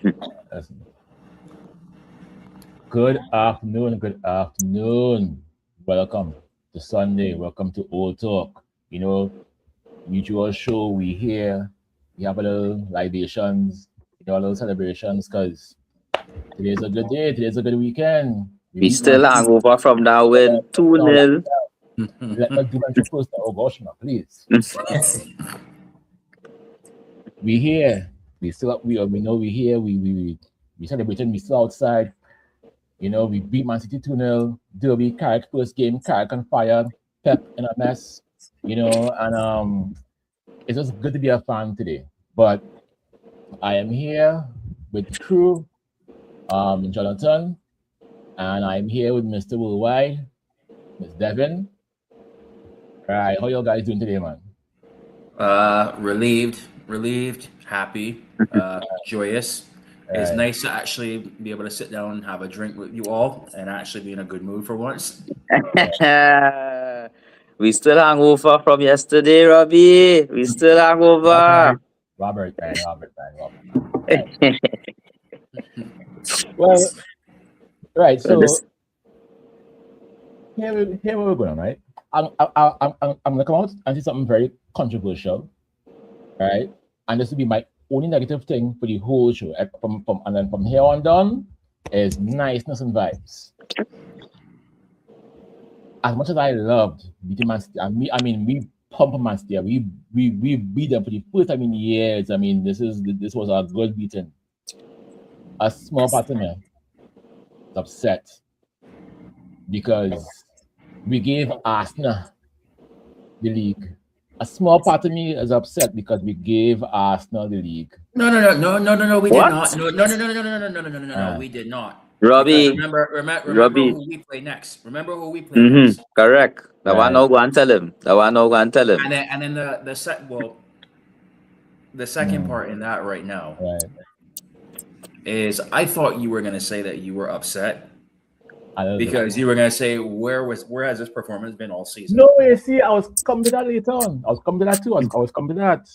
Listen. Good afternoon. Good afternoon. Welcome to Sunday. Welcome to Ole Talk. Usual show. We here. We have a little libations, a little celebrations because today's a good day. Today's a good weekend. We We beat Man still City. hangover from that win 2 No, 0. let me do my intro first. Oh gosh, no, please. We here. We still we know we here. We celebrating. We still outside. We beat Man City 2-0. Derby, Carrick first game, Carrick on fire, Pep in a mess, and it's just good to be a fan today. But I am here with the crew, Jonathan, and I'm here with Mr. Worldwide, Miss Devin. All right, how you guys doing today, man? Relieved, happy, joyous. It's Right. nice to actually be able to sit down and have a drink with you all and actually be in a good mood for once. We still hangover from yesterday, Robbie. We still hangover. Robert, man. Right. Well, right. So This- here we're going, right? I'm gonna come out and say something very controversial, right? And this will be my only negative thing for the whole show. And then from here on down is niceness and vibes. As much as I loved beating Man City, we pumped Man City. We beat them for the first time in years. This was a good beating. A small part of me is upset because we gave Arsenal the league. A small part of me is upset because we gave Arsenal the league. No, we What? did not. No, we did not. Robbie. Because remember Robbie. who we play next. Remember who we play next. Correct. That one Right. no go and tell him. And then the second part in that right now Right. is I thought you were gonna say that you were upset I love it. because you were gonna say where has this performance been all season? No way, see, I was coming to that later on. I was coming to that too. I was coming to that.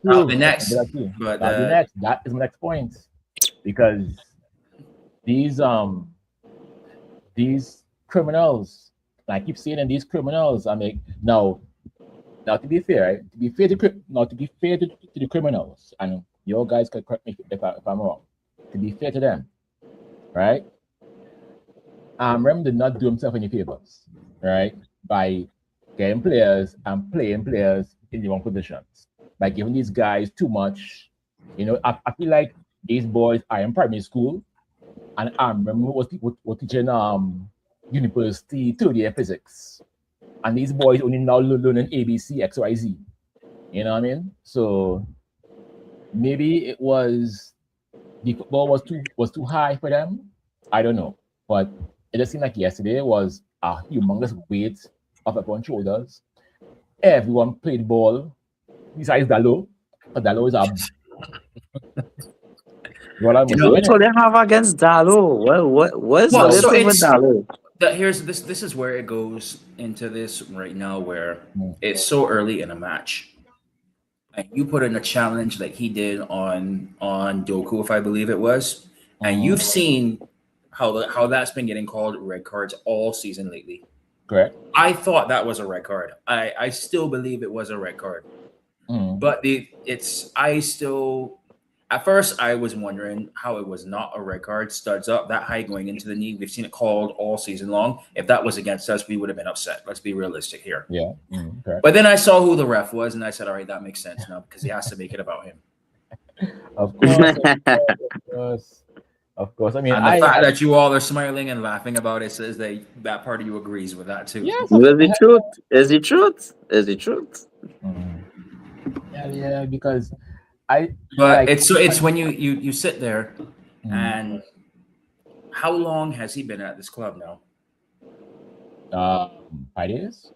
That'll be next. But That'll be next. That is my next point. Because these criminals, and I keep saying these criminals, now to be fair, right? To be fair to the criminals, and your guys can correct me if I'm wrong. To be fair to them, right? Rem did not do himself any favors, right? By getting players and playing players in the wrong positions. By giving these guys too much. I feel like these boys are in primary school, and I remember was teaching university third year physics. And these boys only now learning ABC, XYZ. You know what I mean? So maybe it was the football was too high for them. I don't know. But it just seemed like yesterday was a humongous weight of upon shoulders. Everyone played ball besides Dalo. But Dalo is a what I'm What do they have against Dalo? What's Well, the so thing with it's- Dalo? this is where it goes into this right now where it's so early in a match. And you put in a challenge like he did on Doku, if I believe it was, and you've seen how that's been getting called red cards all season lately. correct. I thought that was a red card. I still believe it was a red card. But at first I was wondering how it was not a red card. Studs up that high going into the knee. We've seen it called all season long. If that was against us, we would have been upset. Let's be realistic here. Yeah. Correct. But then I saw who the ref was, and I said, "All right, that makes sense now because he has to make it about him." Of course. Of course. And the fact that you all are smiling and laughing about it says that part of you agrees with that too. yes, Is the truth? Yeah, because But it's when you sit there and how long has he been at this club now? 5 years,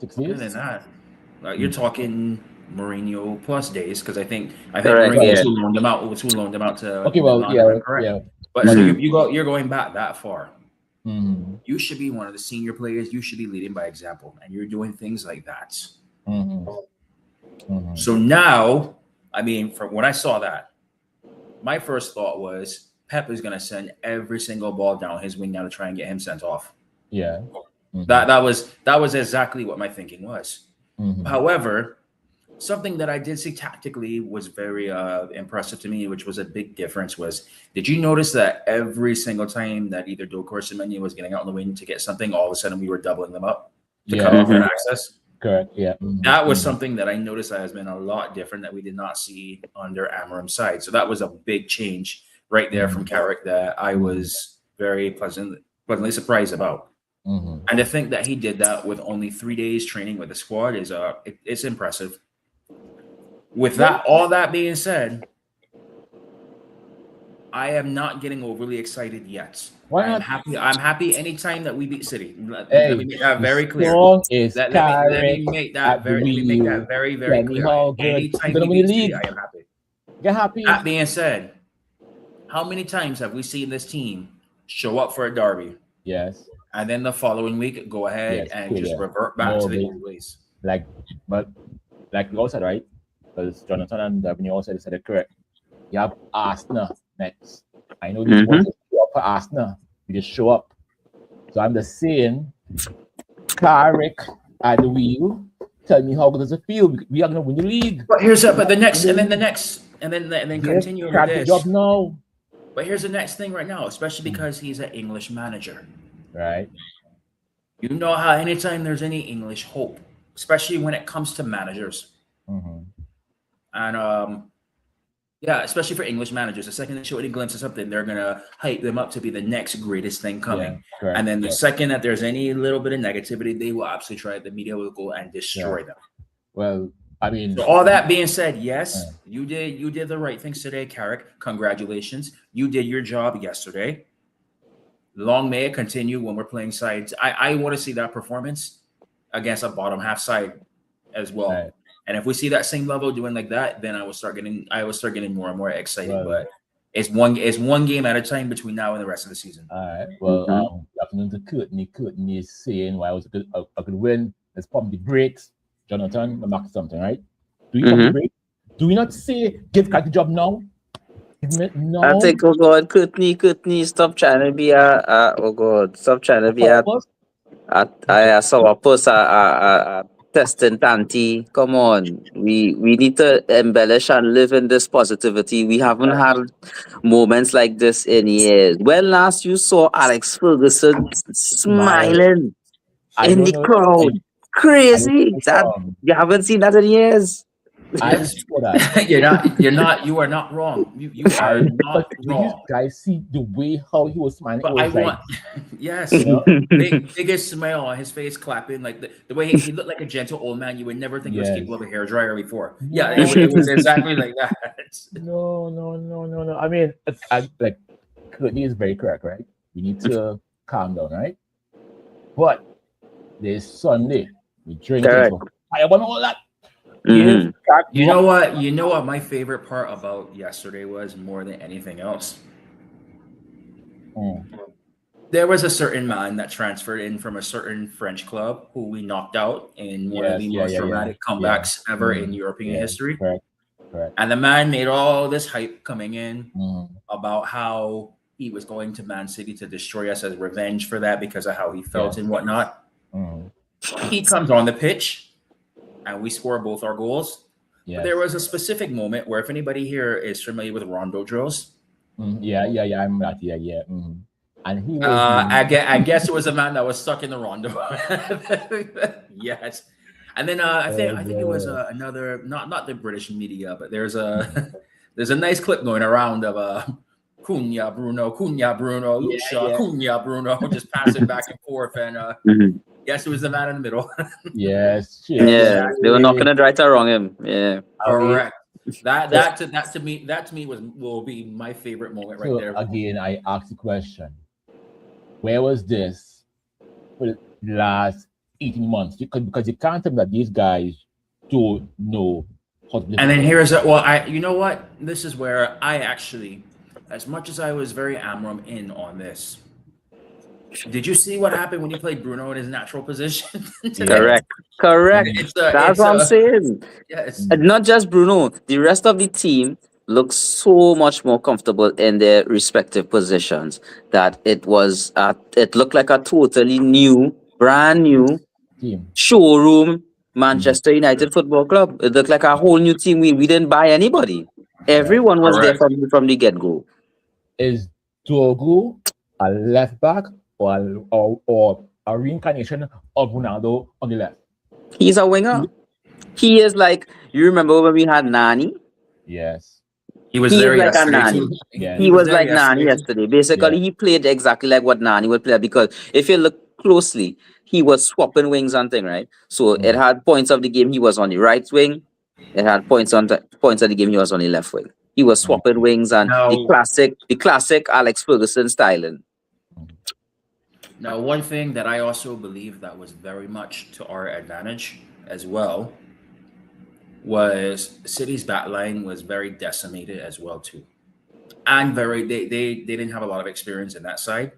6 Other years. than that, you're talking Mourinho plus days because I think Correct, Mourinho yeah. loaned him out to Okay, well, Milan, yeah, correct? yeah. But so you're going back that far. Mhm. You should be one of the senior players. You should be leading by example, and you're doing things like that. Mhm. So now, from when I saw that, my first thought was Pep is going to send every single ball down his wing now to try and get him sent off. Yeah. That was exactly what my thinking was. Mhm. However, something that I did see tactically was very impressive to me, which was a big difference. Was did you notice that every single time that either Doku or Semenyo was getting out on the wing to get something, all of a sudden we were doubling them up to cut off their access? Correct. Yeah. Mhm. That was something that I noticed that has been a lot different that we did not see under Amorim's side. So that was a big change right there from Carrick that I was very pleasantly surprised about. Mhm. And to think that he did that with only 3 days training with the squad is it's impressive. With that, all that being said, I am not getting overly excited yet. Why I'm not? happy. I'm happy anytime that we beat City. Let Hey, me make that very the clear. song is Let Carrick me make at that the very wheel. very Tell me clear. how good. Anytime You're gonna we win the beat City, league. I am happy. Get happy. That being said, how many times have we seen this team show up for a derby Yes. and then the following week go ahead Yes, and cool, just yeah. revert back More to the of it. old ways? Like, but like you also said, right? Because Jonathan and Devin, you also said it correct. You have Arsenal next. I know these boys just show up for Arsenal. You just show up. So I'm just saying, Carrick at the wheel. Tell me how good does it feel? We are gonna win the league. But the next, and then continue with Crack the this. job now. But here's the next thing right now, especially because he's an English manager. Right. You know how anytime there's any English hope, especially when it comes to managers, Mm-hmm. and yeah, especially for English managers, the second they show any glimpse of something, they're gonna hype them up to be the next greatest thing coming. Yeah, correct. And then the second that there's any little bit of negativity, they will absolutely try. The media will go and destroy them. Well, I mean, So all that being said, yes, you did the right things today, Carrick. Congratulations, you did your job yesterday. Long may it continue when we're playing sides. I want to see that performance against a bottom half side as well. Right. And if we see that same level doing like that, then I will start getting more and more excited. Well, but it's one game at a time between now and the rest of the season. all right. Well, good afternoon to Courtney. Courtney is saying why it was a good win. Let's pump the brakes. Jonathan, I'm asking something, right? Do you pump the brakes? Do we not say give Carrick the job now? No. I think, oh God, Courtney, stop trying to be stop trying to be a sourpuss, a testing panty. Come on, we need to embellish and live in this positivity. We haven't had moments like this in years. When last you saw Alex Ferguson smiling in the crowd? Crazy. That you haven't seen that in years. You are not wrong. You are not wrong. These guys see the way how he was smiling. But was yes, biggest smile on his face, clapping like the way he looked like a gentle old man. You would never think he was capable of a hairdryer before. Yeah, it was exactly like that. No. I mean, like Courtney is very correct, right? We need to calm down, right? But there's Sunday. We drink I want all that. Mm-hmm. You know what my favorite part about yesterday was more than anything else? There was a certain man that transferred in from a certain French club who we knocked out in one of the most dramatic comebacks ever in European history. Correct. And the man made all this hype coming in about how he was going to Man City to destroy us as revenge for that because of how he felt and whatnot. He comes on the pitch and we score both our goals. But there was a specific moment where if anybody here is familiar with rondo drills. I'm not. And he was I guess it was a man that was stuck in the rondo. Yes. And then I think it was another not the British media, but there's a nice clip going around of Cunha Bruno, Lucia, Cunha Bruno, just passing back and forth and yes, it was the man in the middle. Yes. Yeah, they were not gonna try to wrong him. Yeah, correct. That to me will be my favorite moment right there. Again, I asked the question: where was this for the last 18 months? Because you can't tell me that these guys don't know how to. And then you know what? This is where I actually, as much as I was very Amram in on this. Did you see what happened when he played Bruno in his natural position? Correct. That's what I'm saying. Yes. And not just Bruno, the rest of the team looked so much more comfortable in their respective positions that it looked like a totally new, brand new Team. showroom Manchester United Football Club. It looked like a whole new team. We didn't buy anybody. Everyone was there Correct. from the get go. Is Dogu a left back or a reincarnation of Ronaldo on the left? He's a winger. He is like, you remember when we had Nani? Yes. He was He is there like a yesterday Nani. too. Yeah. He was there like Nani too. yesterday. Basically, he played exactly like what Nani would play because if you look closely, he was swapping wings and thing, right? So it had points of the game he was on the right wing. It had points of the game he was on the left wing. He was swapping wings and Now, the classic Alex Ferguson styling. now, one thing that I also believe that was very much to our advantage as well was City's backline was very decimated as well too, and they didn't have a lot of experience in that side.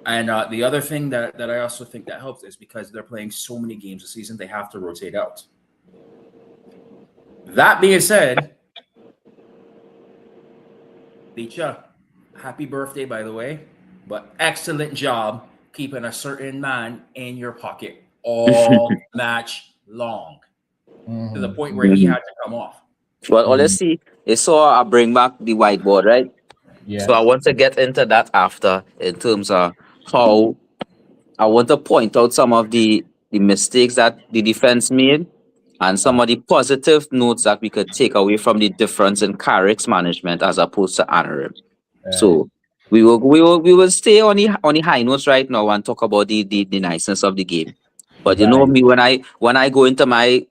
And the other thing that I also think that helps is because they're playing so many games a season, they have to rotate out. That being said, Licha, happy birthday, by the way. But excellent job keeping a certain man in your pocket all match long to the point where he had to come off. Well, honestly, they saw I bring back the whiteboard, right? Yes. So I want to get into that after in terms of how I want to point out some of the mistakes that the defense made and some of the positive notes that we could take away from the difference in Carrick's management as opposed to Anarim. So we will stay on the high notes right now and talk about the niceness of the game. But you know me when I go to my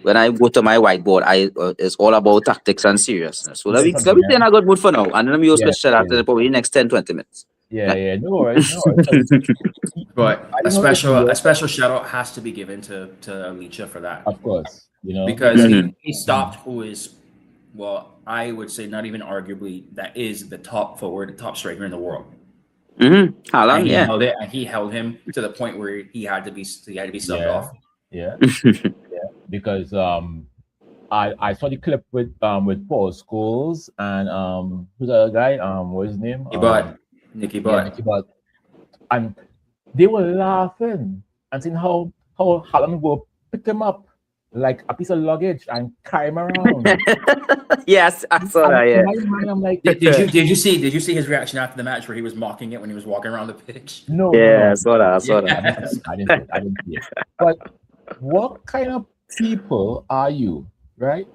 whiteboard, it's all about tactics and seriousness. So let me stay in a good mood for now, and then we will switch to that in probably the next 10-20 minutes. Yeah. No worries. But I a don't know if special shout out has to be given to Licha for that. Of course, Because he stopped who is, well, I would say not even arguably, that is the top forward, the top striker in the world. Haaland, And he yeah. held it, and he held him to the point where he had to be subbed off. Yeah. Because I saw the clip with Paul Scholes and who's the other guy? What's his name? Nicky Yeah, Butt. Nicky Butt. And they were laughing and saying how Haaland will pick him up like a piece of luggage and carry him around. Yes, I saw that. Yeah. In my mind, I'm like, Did you see his reaction after the match where he was mocking it when he was walking around the pitch? no. Yeah, I saw that. Yes. I didn't see it. But what kind of people are you, right?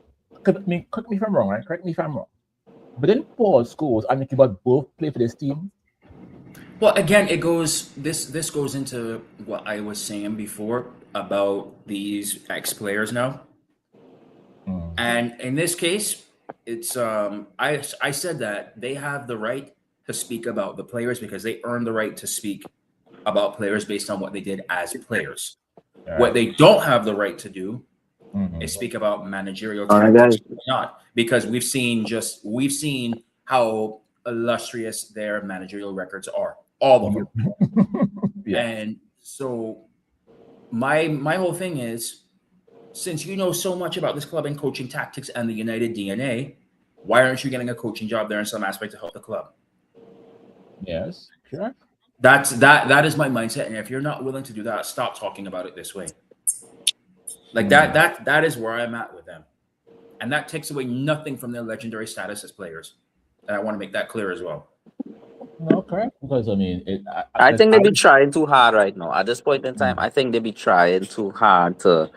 Correct me if I'm wrong, right? Correct me if I'm wrong. But then Paul Scholes and Nicky Butt both play for this team. Well, again, it goes. This goes into what I was saying before about these ex players now, and in this case, it's I said that they have the right to speak about the players because they earn the right to speak about players based on what they did as players. Right. What they don't have the right to do is speak about managerial tactics or not, because we've seen how illustrious their managerial records are, all of them. Yeah. And so my whole thing is, since you know so much about this club and coaching tactics and the United DNA, why aren't you getting a coaching job there in some aspect to help the club? Yes, sure. That is my mindset. And if you're not willing to do that, stop talking about it this way. Like that is where I'm at with them. And that takes away nothing from their legendary status as players. And I want to make that clear as well. No, correct. Because I mean, I think they be trying too hard right now. At this point in time, I think they be trying too hard to.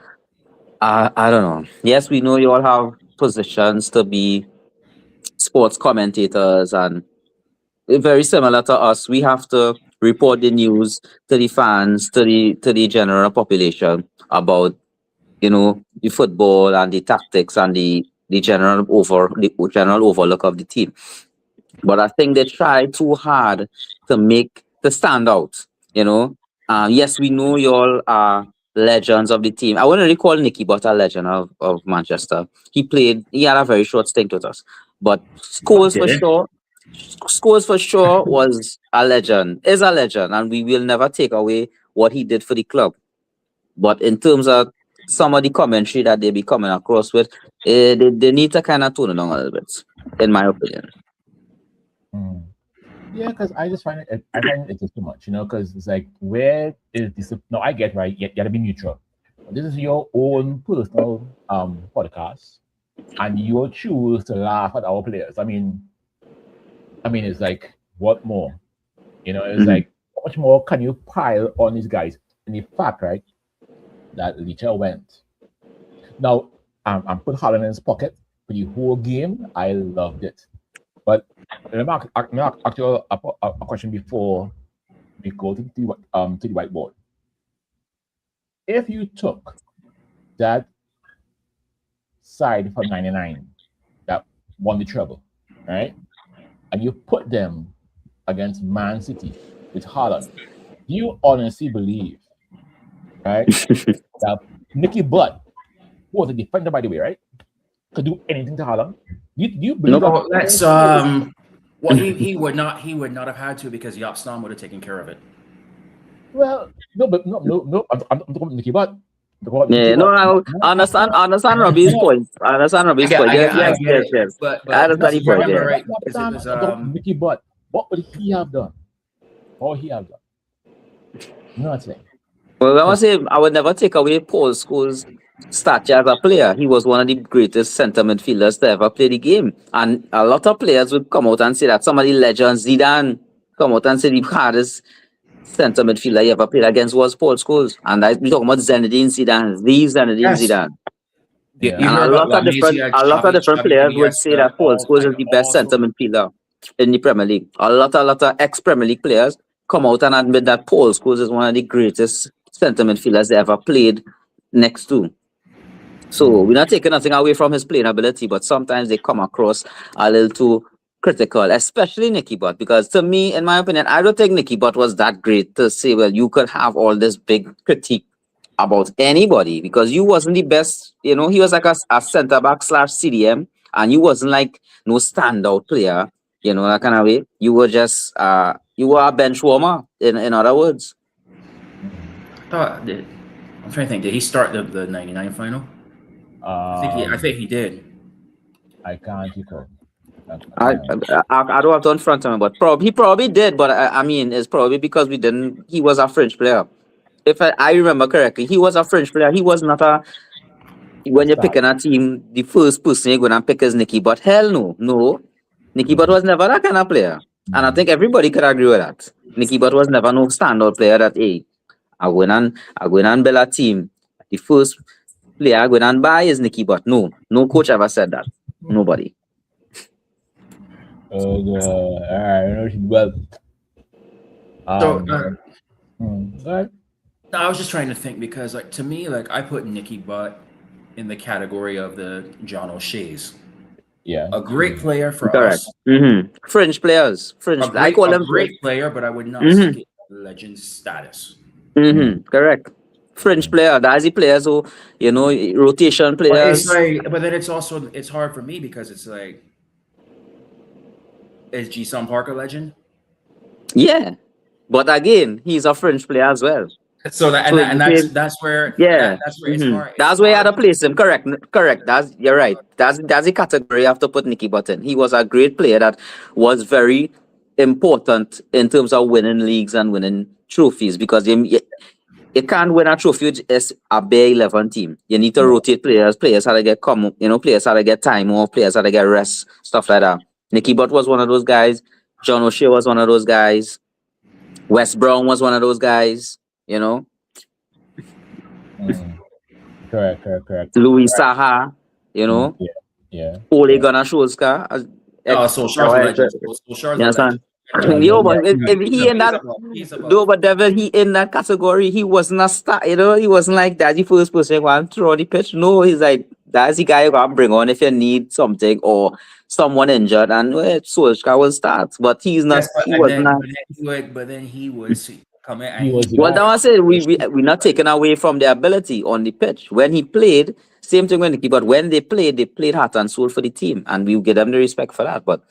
I don't know. Yes, we know you all have positions to be sports commentators, and very similar to us. We have to report the news to the fans, to the general population about the football and the tactics and the general overlook of the team. But I think they try too hard to stand out. Yes, we know you all are legends of the team. I wouldn't really call Nicky Butt a legend of Manchester. He had a very short stint with us. But Scholes for sure was a legend, and we will never take away what he did for the club. But in terms of some of the commentary that they be coming across with, they need to kind of tone it down a little bit, in my opinion. Yeah, because I just find it just too much, because it's like, where is this? No, I get, right. You gotta be neutral. This is your own personal podcast, and you choose to laugh at our players. I mean, it's like, what more? It's like, how much more can you pile on these guys? And the fact, right, that Licha went. Now, I'm put Holland in his pocket for the whole game. I loved it. But let me ask you a question before we go to the whiteboard. If you took that side from 99 that won the treble, right, and you put them against Man City with Haaland, do you honestly believe, right, that Nicky Butt, who was a defender, by the way, right, could do anything to Haaland? Do you believe No, that's well, he would not have had to, because Yapstam would have taken care of it. Well, no, but no. I'm talking about Nicky Butt. Yeah, no, I understand Robbie's point. I understand Robbie's point. Yes. But I understand your point. remember, Yeah. right? Nicky Butt. What would he have done? What would he have done? Nothing. Well, I must say, I would never take away Paul Scholes' stature as a player. He was one of the greatest centre midfielders to ever play the game. And a lot of players would come out and say that. Some of the legends, Zidane, come out and say the hardest centre midfielder he ever played against was Paul Scholes. And we're talking about Zinedine Zidane, Zidane. Yeah. And a lot of different players would say that Paul Scholes is the best centre midfielder in the Premier League. A lot of ex-Premier League players come out and admit that Paul Scholes is one of the greatest centre midfielders they ever played next to. So we're not taking nothing away from his playing ability, but sometimes they come across a little too critical, especially Nicky Butt, because to me, in my opinion, I don't think Nicky Butt was that great to say, well, you could have all this big critique about anybody, because you wasn't the best. He was like a centre-back / CDM, and you wasn't like no standout player, that kind of way. You were just, you were a bench warmer, in other words. I'm trying to think. Did he start the 99 final? I think he did. I can't recall. I don't have to in front of him, but he probably did. But I mean, it's probably because we didn't. He was a French player. If I remember correctly, he was a French player. He was not a. When you're picking a team, the first person you're gonna pick is Nicky Butt. Hell no. Nicky Butt was never that kind of player, and I think everybody could agree with that. Nicky Butt was never no standout player that I go in and build a team. The first player I go in and buy is Nicky Butt. No coach ever said that. Nobody. Oh God! All right, well. I was just trying to think, because, like, to me, like, I put Nicky Butt in the category of the John O'Shea's. Yeah, a great player for Correct. us. French players. I call them great player, but I would not say legend status. Correct. French player. That's the players who, rotation players. But then it's hard for me, because it's like, is Ji-Sung Park a legend? Yeah, but again, he's a French player as well. So that's where it's hard. That's where you had to place him. Correct. You're right. That's the category you have to put Nicky Butt in. He was a great player that was very important in terms of winning leagues and winning trophies, because you can't win a trophy as a bare 11 team. You need to rotate players. Players had to get players had to get time off. Players had to get rest. Stuff like that. Nicky Butt was one of those guys. John O'Shea was one of those guys. Wes Brown was one of those guys. Correct. Louis Saha, Yeah. Ole Gunnar Solskjaer. But if he in that, but Devil, he in that category, he wasn't a star. He wasn't like that's the first person who want to throw the pitch. No, he's like that's the guy you can bring on if you need something or someone injured, and Solskjaer will start. But he's not. But then he was coming. Well, that was it. We're not taking away from the ability on the pitch. When he played, same thing when but when they played heart and soul for the team, and we give them the respect for that. But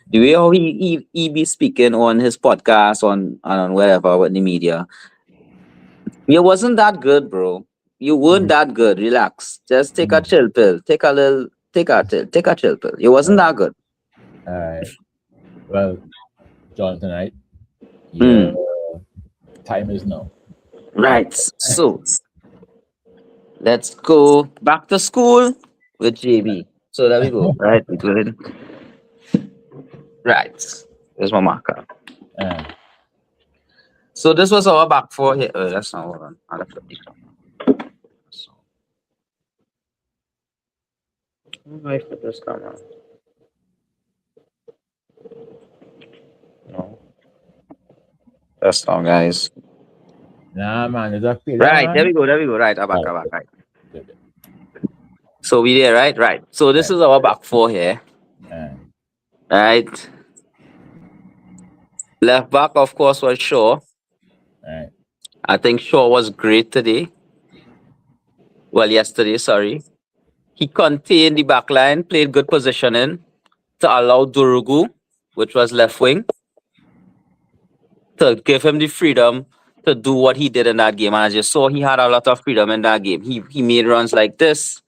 the way how he be speaking on his podcast on wherever with the media, it wasn't that good, bro. You weren't that good. Relax. Just take a chill pill. Take a chill pill. You wasn't that good. All right. Well, Jonathan, right? Mm. Your time is now. Right. So let's go back to school with JB. So there we go. Right. We good. Right. There's my marker. So this was our back four here. That's not one. I left the camera. So, I put this camera. No. That's all, guys. Nah, man, is that failure, Right. man? There we go. Right. I'm back. Right. Good. So we there, right? Right. So this is our back four here. Right. Left back, of course, was Shaw. Right. I think Shaw was great today. Well, yesterday, sorry. He contained the back line, played good positioning to allow Durugu, which was left wing, to give him the freedom to do what he did in that game. And as you saw, he had a lot of freedom in that game. He made runs like this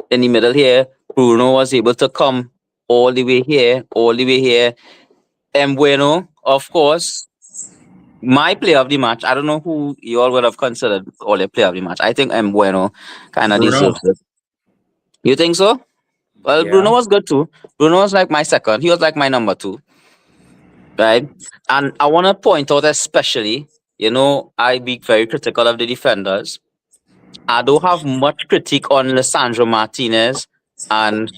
in the middle here. Bruno was able to come all the way here. Bueno, of course, my player of the match. I don't know who you all would have considered Ole player of the match. I think Bueno kind of deserves it. You think so? Well, yeah. Bruno was good too. Bruno was like my second. He was like my number 2. Right? And I want to point out especially, I be very critical of the defenders. I don't have much critique on Lisandro Martinez and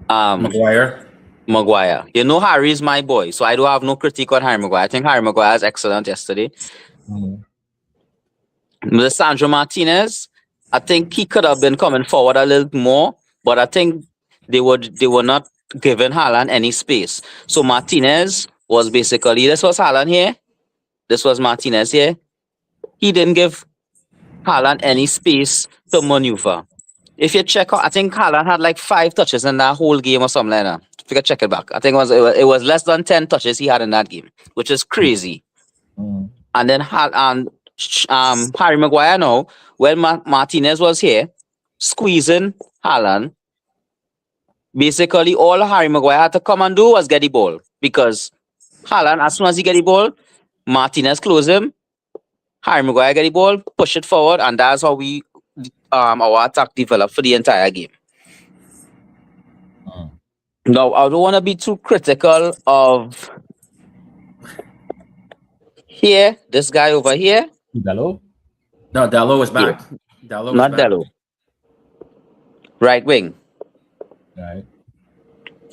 Maguire. Harry is my boy, so I don't have no critique on Harry Maguire. I think Harry Maguire was excellent yesterday. Lisandro Martinez, I think he could have been coming forward a little more, but I think they were not giving Haaland any space. So Martinez was basically, this was Haaland here, this was Martinez here. He didn't give Haaland any space to maneuver. If you check out, I think Haaland had like 5 touches in that whole game or something like that. If you can check it back, I think it was less than 10 touches he had in that game, which is crazy. And then Harry Maguire now, when Martinez was here, squeezing Haaland, basically all Harry Maguire had to come and do was get the ball. Because Haaland, as soon as he get the ball, Martinez close him, Harry Maguire get the ball, push it forward, and that's how our attack developed for the entire game. Now, I don't want to be too critical of here, this guy over here. Dallo? No, Dallo was back. Yeah. Dallo. Right wing. Right.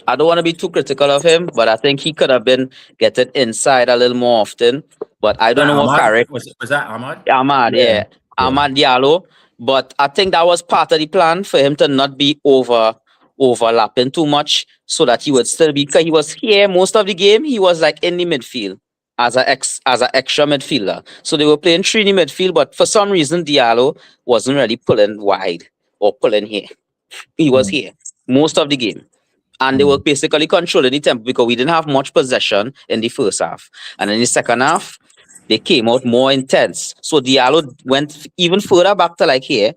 I don't want to be too critical of him, but I think he could have been getting inside a little more often. But I don't know what Carrick. Was that Ahmad? Ahmad, yeah. Ahmad Diallo. But I think that was part of the plan for him to not be overlapping too much, so that he would still be, because he was here most of the game. He was like in the midfield as an extra midfielder. So they were playing 3 in the midfield, but for some reason Diallo wasn't really pulling wide or pulling here. He was here most of the game. And they were basically controlling the tempo because we didn't have much possession in the first half. And in the second half, they came out more intense. So Diallo went even further back to like here,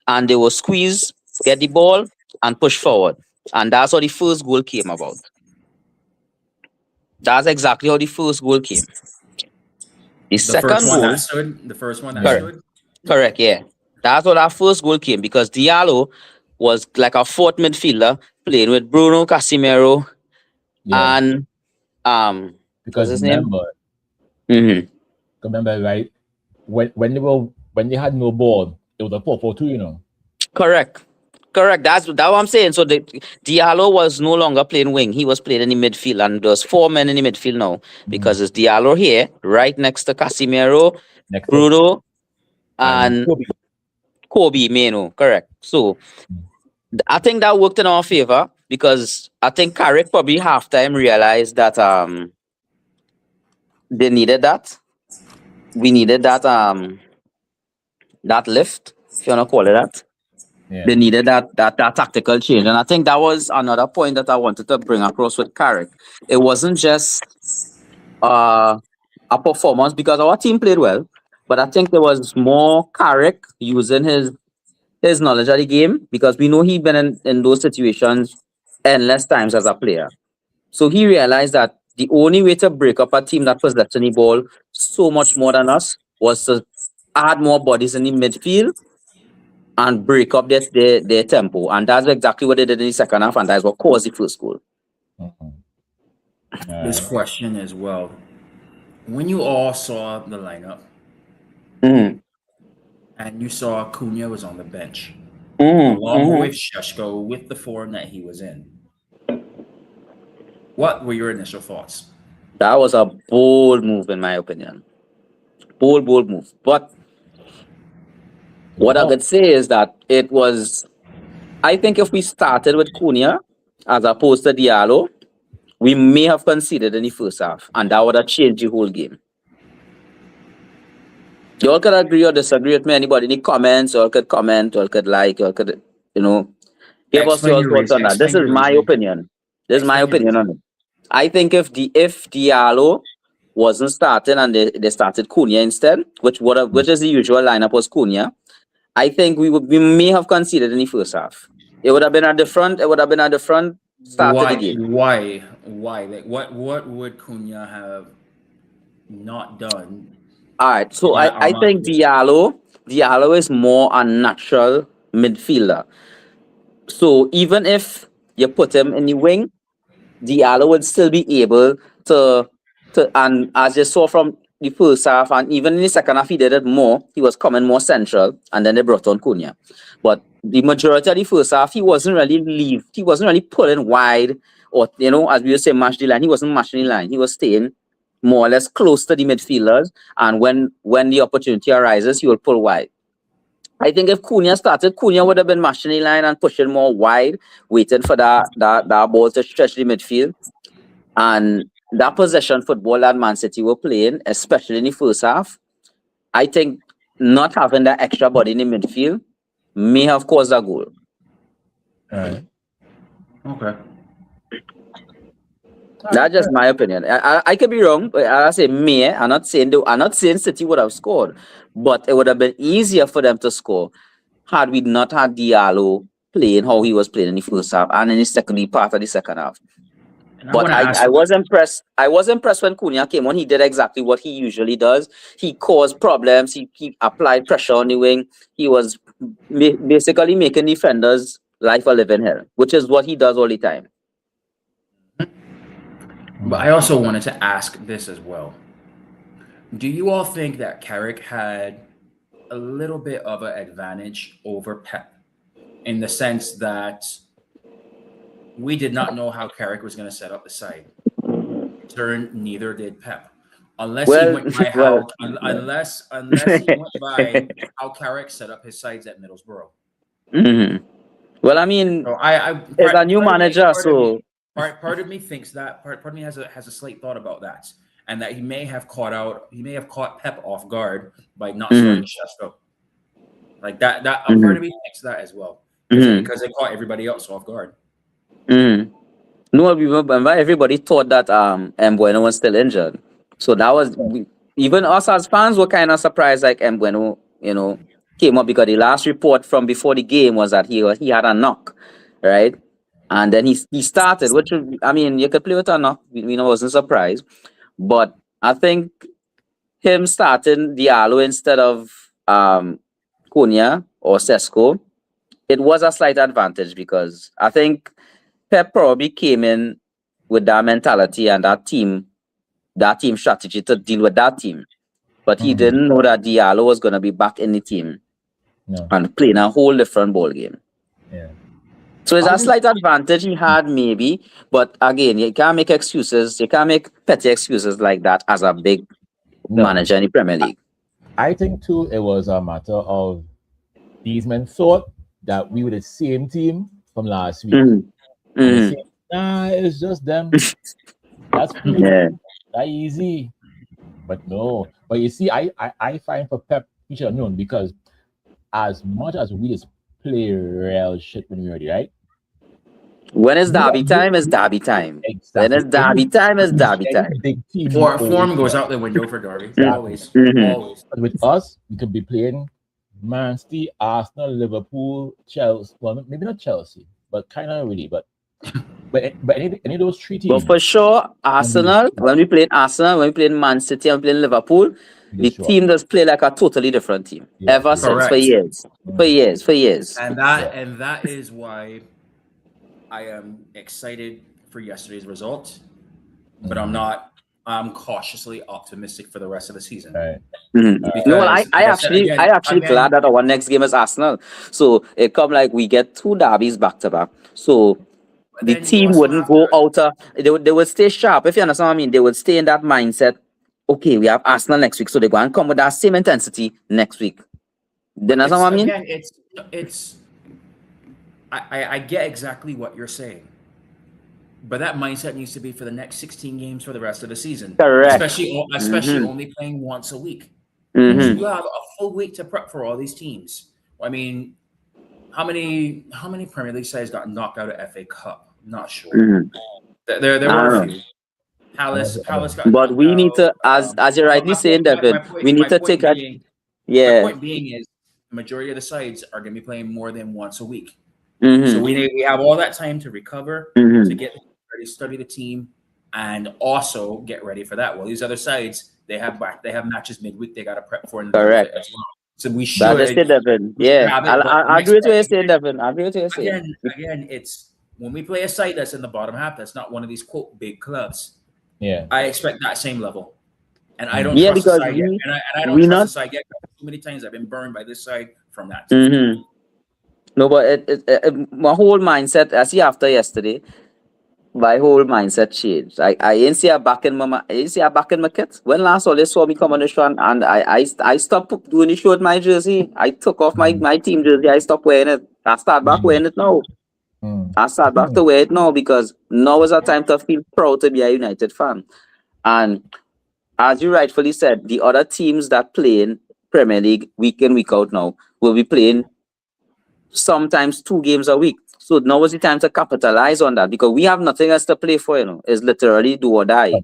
and they were squeeze, get the ball, and push forward. And that's how the first goal came about. That's exactly how the first goal came. The second goal. The first one that stood? Correct, yeah. That's how that first goal came, because Diallo was like a 4th midfielder playing with Bruno, Casemiro, and because his remember, name? Remember, right? When they had no ball, it was a 4-4-2, Correct. That's what I'm saying. So Diallo was no longer playing wing; he was playing in the midfield, and there's 4 men in the midfield now because it's Diallo here, right next to Casemiro, Bruno, and Kobe Meno. Correct. So I think that worked in our favor, because I think Carrick probably halftime realized that they needed that. We needed that that lift, if you want to call it that. Yeah. They needed that tactical change. And I think that was another point that I wanted to bring across with Carrick. It wasn't just a performance, because our team played well, But I think there was more Carrick using his knowledge of the game because we know he been in those situations endless times as a player. So he realized that the only way to break up a team that possessed the ball so much more than us was to add more bodies in the midfield and break up their tempo. And that's exactly what they did in the second half, and that's what caused the first goal. This question as well. When you all saw the lineup Mm-hmm. and you saw Cunha was on the bench, Mm-hmm. along with Sheshko with the form that he was in, what were your initial thoughts? That was a bold move, in my opinion. Bold move. But what I could say is that it was, I think if we started with Cunha as opposed to Diallo, we may have conceded in the first half, and that would have changed the whole game. You all could agree or disagree with me. Anybody in the comments, you all could comment, you all could like, you all could, give us Explain your your thoughts on reason. that. This is Explain your my reasoning. opinion. This is my Explain your opinion on reasoning. it. I think if Diallo wasn't starting and they started Cunha instead, which is the usual lineup was Cunha, I think we may have conceded in the first half. It would have been at the front start of the game. Why? Like, what would Cunha have not done? All right. So That I Armand think Diallo is more a natural midfielder. So even if you put him in the wing, Diallo would still be able to and as you saw from the first half and even in the second half he did it more. He was coming more central and then they brought on Cunha. But the majority of the first half he wasn't really pulling wide or as we would say match the line. He wasn't matching the line. He was staying more or less close to the midfielders, and when the opportunity arises, he will pull wide. I think if Cunha started, Cunha would have been matching the line and pushing more wide, waiting for that ball to stretch the midfield. And that possession football that Man City were playing, especially in the first half, I think not having that extra body in the midfield may have caused a goal. Right. Okay. That's just my opinion. I could be wrong, but I say me. I'm not saying City would have scored, but it would have been easier for them to score had we not had Diallo playing how he was playing in the first half and in the part of the second half. But I was impressed. I was impressed when Cunha came on. He did exactly what he usually does. He caused problems. He applied pressure on the wing. He was basically making defenders' life a living hell, which is what he does all the time. But I also wanted to ask this as well. Do you all think that Carrick had a little bit of an advantage over Pep in the sense that we did not know how Carrick was going to set up the side? In turn, neither did Pep. Unless he went by how Carrick set up his sides at Middlesbrough. Mm-hmm. Well, I mean, so as a new manager, so part of me thinks that part of me has a slight thought about that, and that he may have caught Pep off guard by not starting Sheshko. Like that a part of me thinks that as well, because they caught everybody else off guard. No, remember everybody thought that Mbeumo was still injured, so that was even us as fans were kind of surprised. Like Mbeumo, came up because the last report from before the game was that he had a knock, right? And then he started, which, I mean, you could play with a knock. I wasn't surprised. But I think him starting Diallo instead of Cunha or Sesko, it was a slight advantage because I think Pep probably came in with that mentality and that team strategy to deal with that team. But he didn't know that Diallo was going to be back in the team and playing a whole different ball game. Yeah. So it's a slight advantage he had, maybe. But again, you can't make excuses. You can't make petty excuses like that as a big manager in the Premier League. I think, too, it was a matter of these men thought that we were the same team from last week. Say, nah, it's just them. That's that easy. But no. But you see, I find for Pep, he should have known, because as much as we just play real shit when we're ready, right? When it's derby time, it's derby time. Exactly. When it's derby time, it's derby Any time. big team Form goes out the window for Derby. Always. Mhm. But with us, we could be playing Man City, Arsenal, Liverpool, Chelsea. Well, maybe not Chelsea, but kind of really. But any of those three But teams, for sure, Arsenal, when we play Arsenal, when we play Man City and play Liverpool, the team does play like a totally different team. Yeah, Ever since, correct. for years. For years. And that is why I am excited for yesterday's result, but I'm cautiously optimistic for the rest of the season. Right. No, well, I actually glad that our next game is Arsenal. So it come like we get 2 derbies back to back. So the team wouldn't go out. They would stay sharp. If you understand what I mean, they would stay in that mindset. Okay, we have Arsenal next week, so they go and come with that same intensity next week. Then that's what I mean. Again, I get exactly what you're saying, but that mindset needs to be for the next 16 games for the rest of the season. Correct. Especially only playing once a week. Mm-hmm. So you have a full week to prep for all these teams. I mean, how many Premier League sides got knocked out of FA Cup? Not sure. There were a few. Palace got. But we need to, as you're rightly saying, Devin, we need to take a. My point being is, the majority of the sides are going to be playing more than once a week. So we have all that time to recover, to get ready, study the team, and also get ready for that. Well, these other sides, they have matches midweek they got to prep for. Correct. As well. So we should. That's it, Devin. Yeah, I agree with what you're saying, Devin. I agree with what you're saying. Again, it's when we play a side that's in the bottom half, that's not one of these quote big clubs. Yeah, I expect that same level, and I don't trust the side yet. And I don't trust the side yet. Too many times I've been burned by this side from that. No, but my whole mindset, I see after yesterday, my whole mindset changed. I ain't see a back in my kit. When last all they saw me come on the show and I stopped doing the show with my jersey. I took off my team jersey. I stopped wearing it. I start back wearing it now. I start back to wear it now because now is a time to feel proud to be a United fan. And as you rightfully said, the other teams that play in Premier League week in, week out now will be playing sometimes 2 games a week. So now is the time to capitalize on that because we have nothing else to play for, It's literally do or die.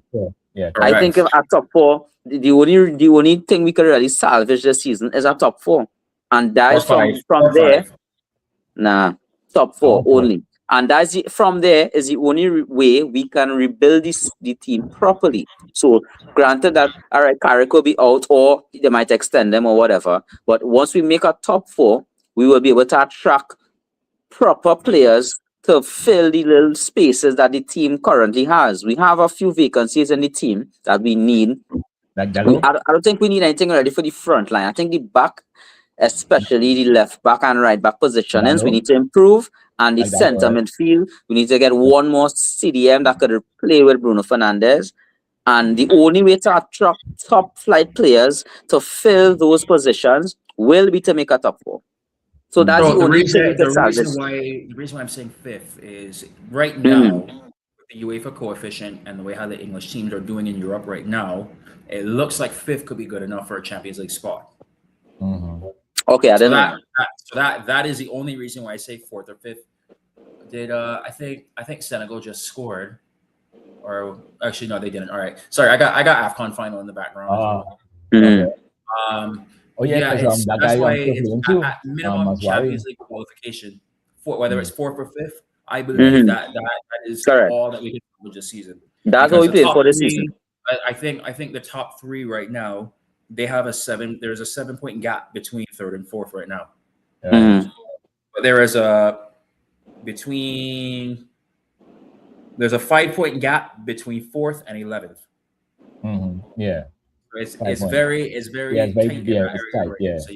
Yeah, I think if at top 4, the only thing we can really salvage this season is a top 4. And that is from there. Nah, top 4 only. And that's from there is the only way we can rebuild the team properly. So granted that, all right, Carrick will be out or they might extend them or whatever. But once we make a top 4, we will be able to attract proper players to fill the little spaces that the team currently has. We have a few vacancies in the team that we need. I don't think we need anything ready for the front line. I think the back, especially the left back and right back positionings, we need to improve. And the center midfield, we need to get one more CDM that could play with Bruno Fernandes. And the only way to attract top flight players to fill those positions will be to make a top 4. So that's the only thing we can salvage. The reason why I'm saying 5th is right now, with the UEFA coefficient and the way how the English teams are doing in Europe right now, it looks like 5th could be good enough for a Champions League spot. Okay, I didn't know. So that is the only reason why I say 4th or 5th. I think Senegal just scored, or actually no, they didn't. All right, sorry, I got AFCON final in the background. That's why it's at minimum Champions League qualification for whether it's 4th or 5th. I believe that is all that we can do with this season. That's what we played for this season. I think the top 3 right now, they have there's a 7-point gap between 3rd and 4th right now. But there is there's a 5-point gap between 4th and 11th. Yeah. It's very tight. So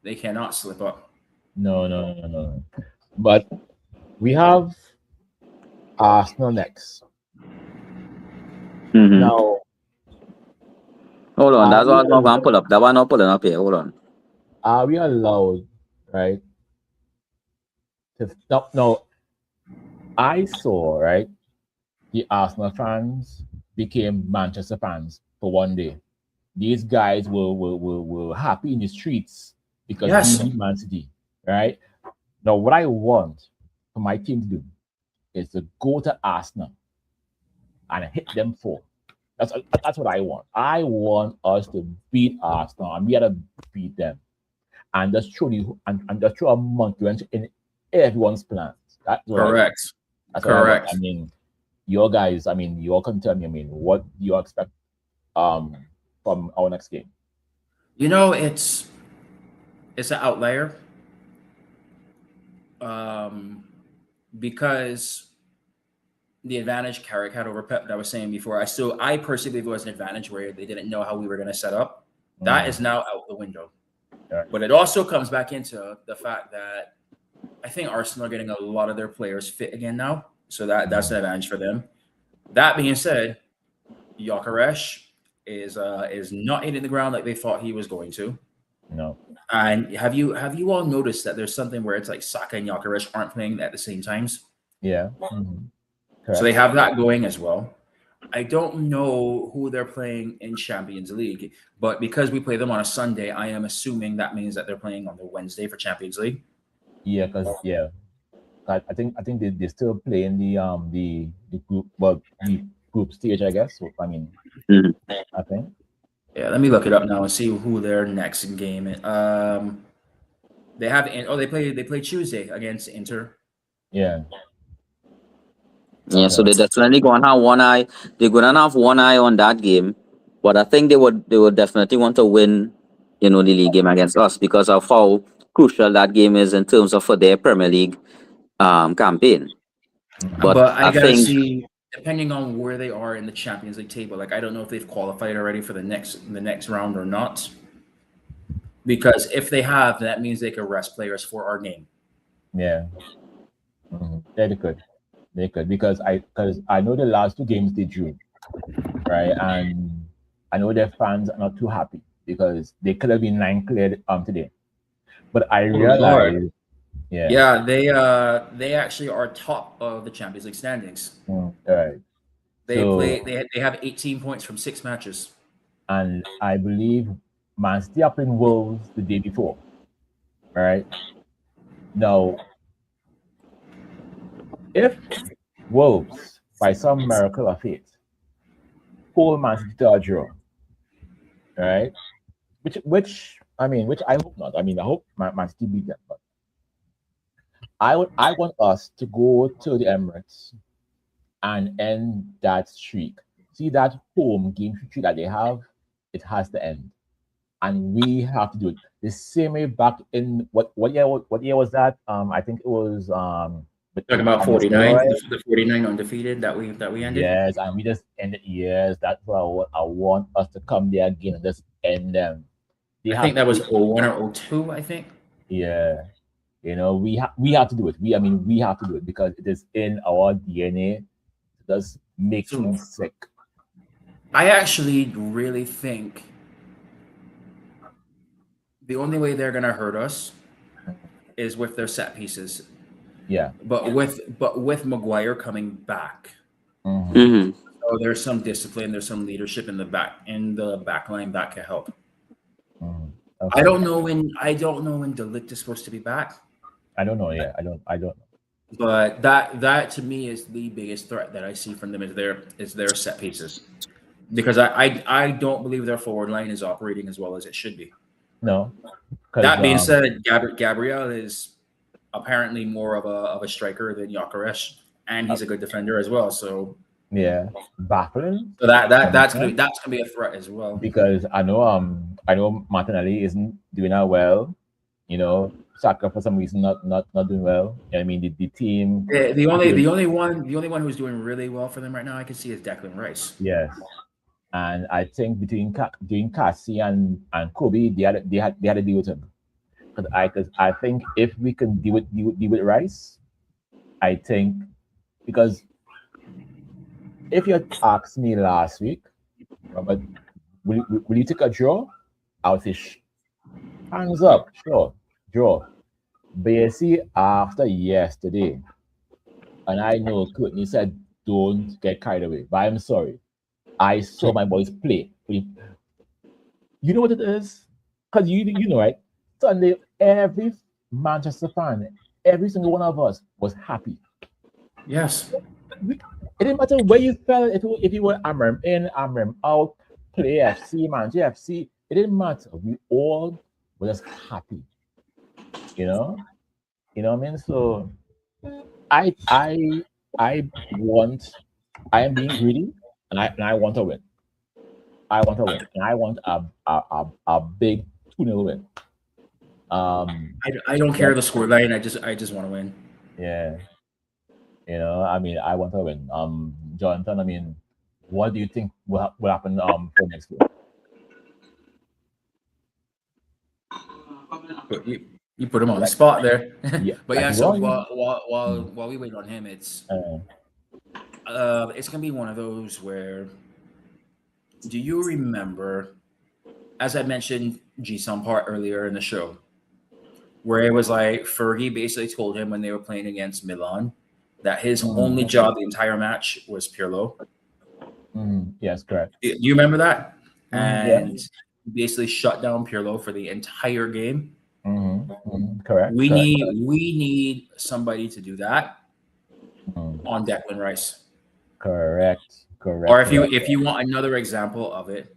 they cannot slip up. No. But we have Arsenal next. Now, hold on, that's what I'm going to pull up. That one not pulling up here. Hold on. Are we allowed, right? No, I saw, right, the Arsenal fans became Manchester fans for one day. These guys were happy in the streets because we beat Man City, right? Now, what I want for my team to do is to go to Arsenal and hit them 4. That's what I want. I want us to beat Arsenal, and we got to beat them, and just show you and just throw a monkey wrench in everyone's plans. That's what Correct. that's what I want. Correct. I mean, your guys. I mean, you all can tell me. I mean, what do you expect from our next game? You know, it's an outlier. Because the advantage Carrick had over Pep that I was saying before, I personally believe it was an advantage where they didn't know how we were going to set up. That is now out the window. Right. But it also comes back into the fact that I think Arsenal are getting a lot of their players fit again now. So that's an advantage for them. That being said, Gyökeres is not hitting the ground like they thought he was going to. No. And have you all noticed that there's something where it's like Saka and Gyökeres aren't playing at the same times? Yeah. So they have that going as well. I don't know who they're playing in Champions League, but because we play them on a Sunday, I am assuming that means that they're playing on the Wednesday for Champions League. Yeah, because I think they still play in the group, well, the group stage, I guess. So, I mean, I think. Yeah, let me look it up now and see who their next game is. They have they play Tuesday against Inter. Yeah. Yeah, so they're definitely going to have one eye. They're going to have one eye on that game, but I think they would definitely want to win, the league game against us because of how crucial that game is in terms of for their Premier League campaign. But I gotta see, depending on where they are in the Champions League table. Like I don't know if they've qualified already for the next round or not. Because if they have, that means they could rest players for our game. Yeah. They could. They could because I know the last 2 games they drew, right? And I know their fans are not too happy because they could have been 9 cleared today. But I realized, they actually are top of the Champions League standings. All right. They have 18 points from 6 matches. And I believe Man City up in Wolves the day before. All right. Now, if Wolves, by some miracle of fate, hold Man City to a draw, right? Which I hope not. I hope Man City beat them. But I want us to go to the Emirates and end that streak. See that home game streak that they have, it has to end, and we have to do it the same way back in what year was that? I think it was talking about 49, the 49 undefeated that we ended. Yes, and we just ended. Yes, that's what I want us to come there again and just end them. I think that was 01 or 02, I think. Yeah. We have to do it. We have to do it because it is in our DNA. It does make me sick. I actually really think the only way they're gonna hurt us is with their set pieces. Yeah. But with Maguire coming back. Mm-hmm. So there's some discipline, there's some leadership in the back line that can help. Okay. I don't know when De Ligt is supposed to be back. I don't know. Yeah, I don't know. But that to me is the biggest threat that I see from them is their set pieces, because I don't believe their forward line is operating as well as it should be. No. That being said, Gabriel is apparently more of a striker than Gyökeres, and he's a good defender as well. So yeah, baffling. So that's gonna be a threat as well. Because I know Martinelli isn't doing that well. Saka for some reason not doing well. I mean the team. Yeah, the only one who's doing really well for them right now I can see is Declan Rice. Yes, and I think between Cassie and Kobe, they had to deal with him. Because I think if we can deal with Rice, I think because if you had asked me last week, Robert, will you take a draw? I would say hands up, sure, draw. But you see, after yesterday, and I know Courtney said don't get carried away, but I'm sorry. I saw my boys play. You know what it is? Because you know, right? Sunday, every Manchester fan, every single one of us was happy. Yes. It didn't matter where you fell. If you were Amram in, Amram out, play FC, man, GFC. It didn't matter. We all were just happy. You know, what I mean. So I I I want. I am being greedy, and I want to win. I want to win, and I want a big 2-0 win. I don't care the score line. I just want to win. Yeah, I mean, I want to win. Jonathan, I mean, what do you think will happen for next year? But you put him on the spot there. Yeah, But like yeah, you so want. while we wait on him, it's Uh, gonna be one of those where, do you remember, as I mentioned G-Sun part earlier in the show, where it was like Fergie basically told him when they were playing against Milan that his only job the entire match was Pirlo. yes, correct. You remember that? Yeah. And basically shut down Pirlo for the entire game. Correct. We correct. need somebody to do that on Declan Rice. Correct. Or if you want another example of it,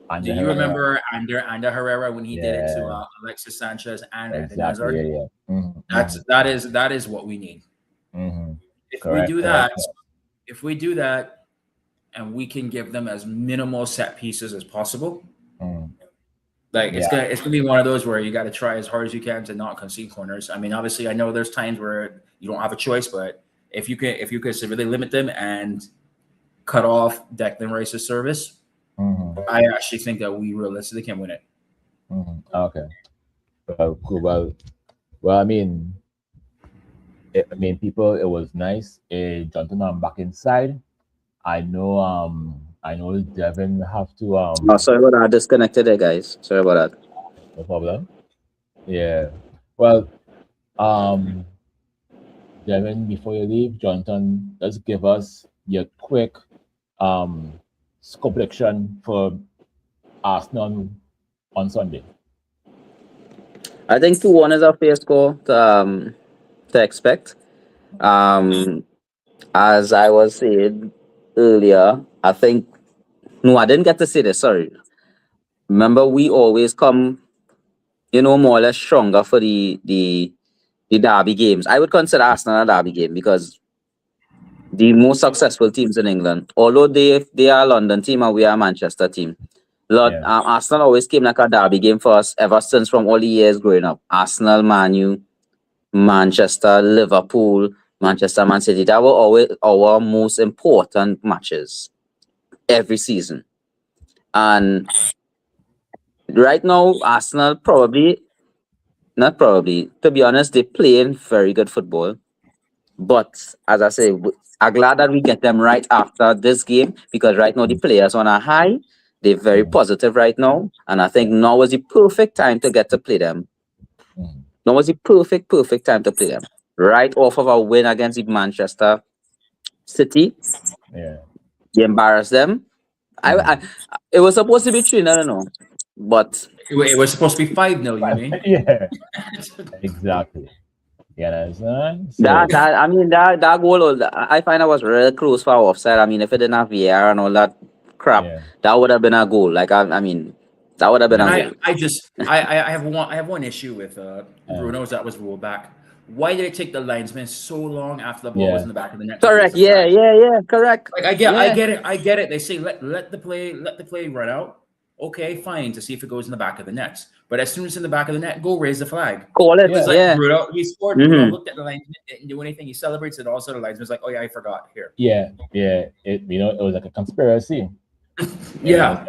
Ander do you Herrera. remember Ander Herrera when he did it to Alexis Sanchez and Eden Hazard? Yeah. That is what we need. If we Correct, do correct, that, if we do that, and we can give them as minimal set pieces as possible, like it's gonna be one of those where you got to try as hard as you can to not concede corners. I mean, obviously, I know there's times where you don't have a choice, but if you can severely limit them and cut off Declan Rice's service, I actually think that we realistically can win it. Okay. Well, cool. Well, I mean, people, it was nice. Jonathan, I'm back inside. I know Devin have to Oh, sorry about that. Disconnected there, guys. Sorry about that. no problem. Yeah. Well, Devin, before you leave, Jonathan, let's give us your quick score prediction for Arsenal on Sunday. I think 2-1 is a fair score to expect. As I was saying earlier, I think no, I didn't get to say this. Sorry. Remember, we always come, more or less stronger for the derby games. I would consider Arsenal a derby game because the most successful teams in England, although they are a London team and we are a Manchester team. Arsenal always came like a derby game for us ever since from all the years growing up. Arsenal, Man U, Manchester, Liverpool, Manchester, Man City. That were always our most important matches every season. And right now, Arsenal not probably, to be honest, they're playing very good football. But as I say, I'm glad that we get them right after this game because right now the players on a high. They're very positive right now. And I think now was the perfect time to get to play them. Now was the perfect time to play them. Right off of our win against the Manchester City. Yeah. They embarrassed them. It was supposed to be 3-0, no. But it was supposed to be 5-0, you mean? Yeah. Exactly. Yeah, that's that goal, I find I was really close for offside. I mean, if it didn't have VAR and all that crap, that would have been a goal. Like I mean, that would have been a goal. I have one issue with Bruno's that was ruled back. Why did it take the linesman so long after the ball was in the back of the net? Correct. Yeah. Correct. Like I get it. They say let the play run out. Okay, fine, to see if it goes in the back of the net. But as soon as it's in the back of the net, go raise the flag. Call it. Bruno, he scored. Bruno looked at the linesman, didn't do anything. He celebrates it. Also, the linesman's like, "Oh yeah, I forgot." Here. Yeah. It was like a conspiracy. Yeah.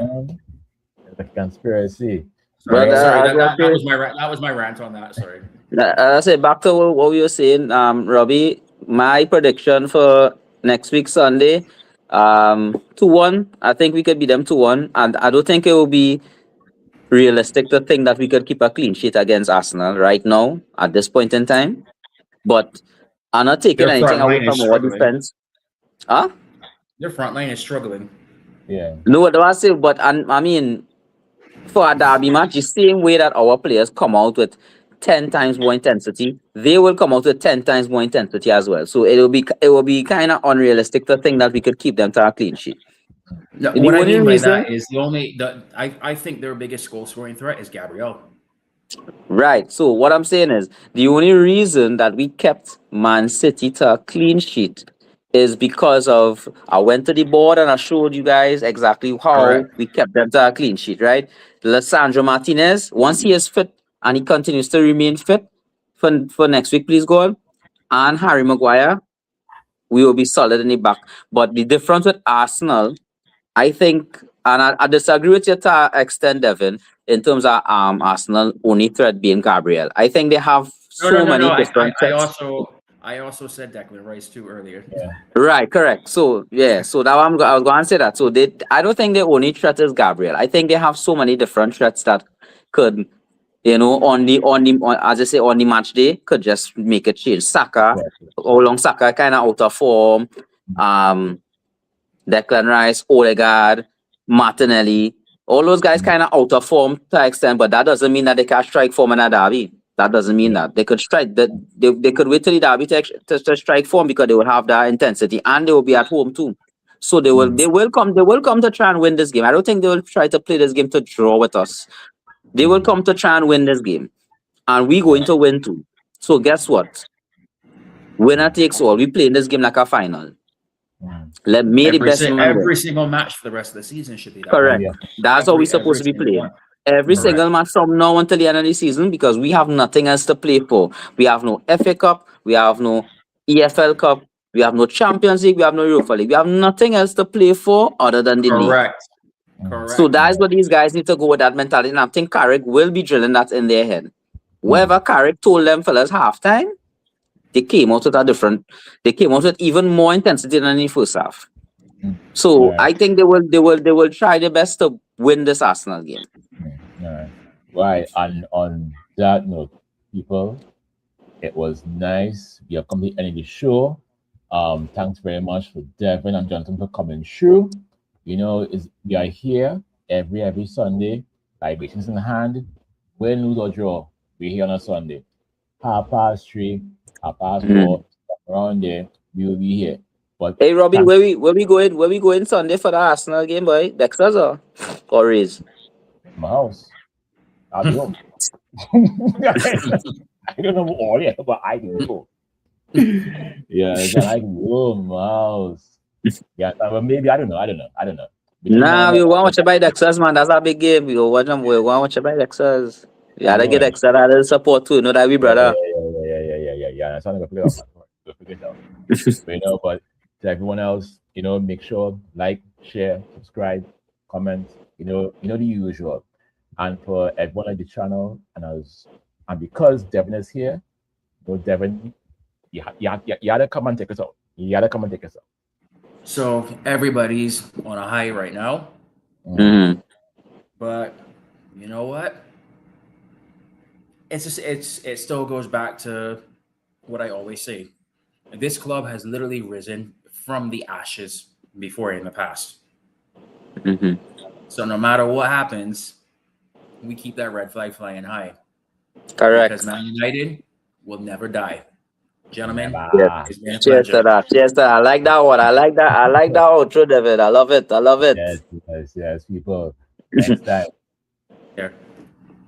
Like a conspirary. Sorry, that was my rant on that. Sorry. I say back to what we were saying, Robbie. My prediction for next week Sunday, 2-1. I think we could beat them 2-1, and I don't think it will be realistic to think that we could keep a clean sheet against Arsenal right now at this point in time. But I'm not taking anything away from our defense. Huh? Their front line is struggling. Yeah. No, what do I say? But I mean, for a derby match, the same way that our players come out with 10 times more intensity, they will come out with 10 times more intensity as well. So it will be kind of unrealistic to think that we could keep them to a clean sheet. No, The what I only mean by reason, that is I think their biggest goal scoring threat is Gabriel. right? So what I'm saying is the only reason that we kept Man City to a clean sheet is because of I went to the board and I showed you guys exactly how Correct. we kept them to a clean sheet, right? Lissandro Martinez, once he is fit and he continues to remain fit for next week, please God, and Harry Maguire, we will be solid in the back. But the difference with Arsenal, I think, and I disagree with you to an extent, Devin, in terms of Arsenal only threat being Gabriel. I think they have No, no, so no, many no. different threats. I also said Declan Rice too earlier. Right, correct. So yeah, so now I was going to say that. So I don't think the only threat is Gabriel. I think they have so many different threats that could, as I say, on the match day could just make it change. Saka, how long Saka kind of out of form. Declan Rice, Odegaard, Martinelli, all those guys kind of out of form to an extent, but that doesn't mean that they can strike form in a derby. That doesn't mean that they could strike that they could wait till the derby to strike form because they will have that intensity and they will be at home too. So they will come to try and win this game. I don't think they will try to play this game to draw with us. They will come to try and win this game, and we going to win too. So guess what? Winner takes all. We playing this game like a final. Let me the best man win. Every single match for the rest of the season should be that. Correct. That's how we're supposed to be single playing. one. Every Correct. single match from now until the end of the season because we have nothing else to play for. We have no FA Cup, we have no EFL Cup, we have no Champions League, we have no Europa League. We have nothing else to play for other than the league. Correct. Correct. So that's what these guys need to go with that mentality. And I think Carrick will be drilling that in their head. Whatever Carrick told them fellas halftime, they came out with even more intensity than in the first half. So I think they will try their best to win this Arsenal game. Right. And on that note, people, it was nice. We have come to the end of the show. Thanks very much for Devin and Jonathan for coming through. We are here every Sunday, libations in hand, win, lose or draw. We're here on a Sunday. 3:30, 4:30, around there, we will be here. But hey Robbie, where we going Sunday for the Arsenal game, boy? Dexter's or Rays? My house. I'll be home. I don't know all yet, but I can go. Yeah, I can go my house. Yeah, but maybe I don't know. Nah, we want to watch it by Dexter's, man. That's a big game. We go watch them. We want to watch it by Dexter's. You gotta get Dexter a little support too. You know that we brother. Yeah. That's not gonna figure it out. But to everyone else, make sure like, share, subscribe, comment. The usual. And for everyone on the channel and because Devin is here, Devin, you gotta come and take us out. So everybody's on a high right now. But you know what? It still goes back to what I always say. This club has literally risen from the ashes before in the past. So no matter what happens, we keep that red flag flying high. Correct. Because Man United will never die. Gentlemen, cheers to that. I like that one. I like that outro, David. I love it. Yes, people. Next time. Yeah.